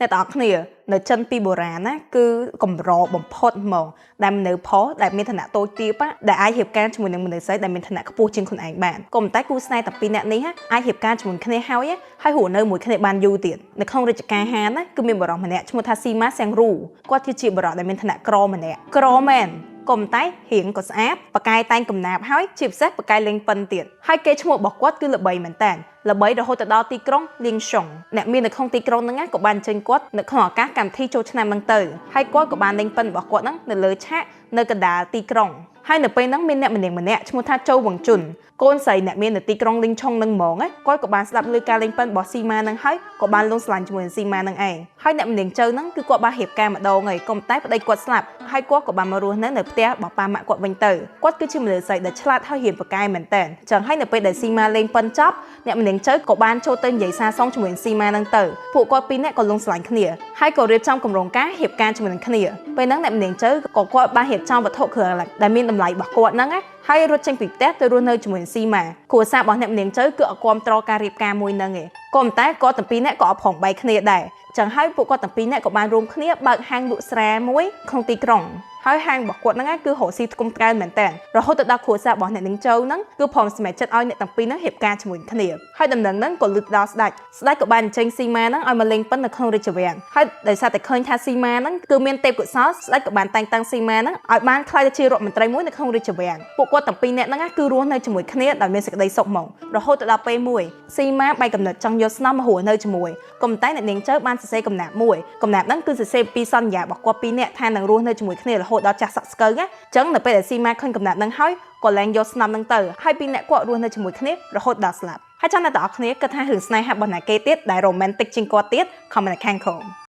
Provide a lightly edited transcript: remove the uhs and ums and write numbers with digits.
អ្នកទាំងអស់គ្នានៅចិនពីបុរាណណាគឺកម្របំផុតហ្មងដែលមនុស្សផុសដែលមានឋានៈតូចទាបដែលអាចរៀបការជាមួយនឹងមនុស្សស្រីដែលមានឋានៈខ្ពស់ជាងខ្លួនឯងបានក៏ប៉ុន្តែគូស្នេហ៍តែពីរនាក់នេះអាចរៀបការជាមួយគ្នាហើយហួរនៅមួយគ្នាបានយូរទៀតនៅក្នុងរាជការហានណាគឺមានបរិសម្នាក់ឈ្មោះថាស៊ីម៉ាសៀងរូគាត់គឺជាបរិសដែលមានឋានៈក្រម្នាក់ក្រមែនក៏ប៉ុន្តែរៀងក៏ស្អាតបកាយតែងកំណាបហើយជាពិសេសបកាយលេងប៉ិនទៀតហើយគេឈ្មោះរបស់គាត់គឺល្បីមែនតើល្បីរហូតទៅដល់ទីក្រុងលៀងសុងអ្នកមាននៅក្នុងទីក្រុងហ្នឹងក៏បានចេញគាត់នៅក្នុងឱកាសកម្មវិធីចូលឆ្នាំហ្នឹងទៅហើយគាត់ក៏បានលេងប៉ិនរបស់គាត់ហ្នឹងនៅលើឆាកនៅកណ្ដាលទីក្រុងហើយនៅពេលហ្នឹងមានអ្នកម្នាក់ឈ្មោះថាchâuវងជុនកូនស្រីអ្នកមាននៅទីក្រុងលីងឆុងហ្នឹងហ្មងគាត់ក៏បានស្ដាប់ឮការលេងប៉ិនរបស់ស៊ីម៉ាហ្នឹងហើយក៏បានលងស្រឡាញ់ជាមួយនឹងស៊ីម៉ាហ្នឹងឯងហើយអ្នកម្នាក់châuហ្នឹងគឺគាត់បានរៀបការម្ដងហើយក៏តែប្តីគាត់ស្លាប់ហើយគាត់ក៏បានមករស់នៅផ្ទះរបស់ប៉ាម៉ាក់គាត់វិញទៅគាត់គឺជាមនុស្សស្រីដែលឆ្លាតហើយហ៊ានប្រកែកមែនតើចឹងហើយនៅពេលដែលស៊ីម៉ាលេងប៉ិនចប់អ្នកម្នាក់châuក៏បានចូលទៅនិយាយសារសងជាមួយនឹងស៊ីម៉ាហ្នឹងទៅពួកគាត់ពីរនាក់ក៏លងស្រឡាញ់គ្នាហើយក៏រៀបចំគម្រោងការរៀបការជាមួយនឹងគ្នាពេលហ្នឹងអ្នកម្នាក់châuក៏គាត់បានរៀបចំវត្ថុគ្រឿងអលង្ការដែលមានតម្លៃរបស់គាត់ហ្នឹងហើយរត់ចេញពីផ្ទះទៅរស់នៅជាមួយនឹងស៊ីម៉ាគ្រួសាររបស់អ្នកម្នាក់châuគឺអត់គាំទ្រការរៀបការមួយហ្នឹងឯងក៏ប៉ុន្តែគាត់ទាំងពីរនាក់ក៏អត់ផងបែកគ្នាដែរចឹងហើយពួកគាត់ទាំងពីរនាក់ក៏បានរួមគ្នាបើកហាងលក់ស្រាមួយក្នុងទីក្រុងហើយហាងរបស់គាត់ហ្នឹងគឺរកស៊ីថ្គុំថ្កើងមែនតើរហូតទៅដល់គ្រួសាររបស់អ្នកនាងchâuហ្នឹងគឺព្រមសម្រេចចិត្តឲ្យអ្នកទាំងពីរហ្នឹងរៀបការជាមួយគ្នាហើយដំណឹងហ្នឹងក៏លឺដល់ស្ដេចក៏បានអញ្ជើញស៊ីម៉ាហ្នឹងឲ្យមកលេងប៉ិននៅក្នុងរាជវាំងហើយដោយសារតែឃើញថាស៊ីម៉ាហ្នឹងគឺមានទេពកោសល្យស្ដេចក៏បានតែងតាំងស៊ីម៉ាហ្នឹងឲ្យបានក្លាយទៅជារដ្ឋមន្ត្រីមួយនៅក្នុងរាជវាំងពួកគាត់ទាំងពីរនាក់ហ្នឹងគឺរស់នៅជាមួយគ្នាដោយមានសេចក្តីសុខហ្មងរហូតទៅដល់ពេលមួយស៊ីម៉ាបែកកំណត់ចង់យកស្នំមករស់នៅជាមួយក៏ប៉ុន្តែអ្នកនាងchâuបានសរសេរកំណាព្យមួយកំណាព្យហ្នឹងគឺសរសេរពីសន្យារបស់គាត់ពីរនាក់ថានឹងរស់នៅជាមួយគ្នារហូតដល់ចាស់សក់ស្កើអញ្ចឹងនៅពេលដែលស៊ីម៉ាឃើញកំណាព្យហ្នឹងហើយក៏លែងយកស្នំហ្នឹងទៅហើយពីរនាក់គាត់រស់នៅជាមួយគ្នារហូតដល់ស្លាប់ហើយចាំអ្នកទាំងអស់គ្នាគិតថារឿងស្នេហារបស់អ្នកគេទៀតដែល romantic ជាងគាត់ទៀត comment ខាងក្រោម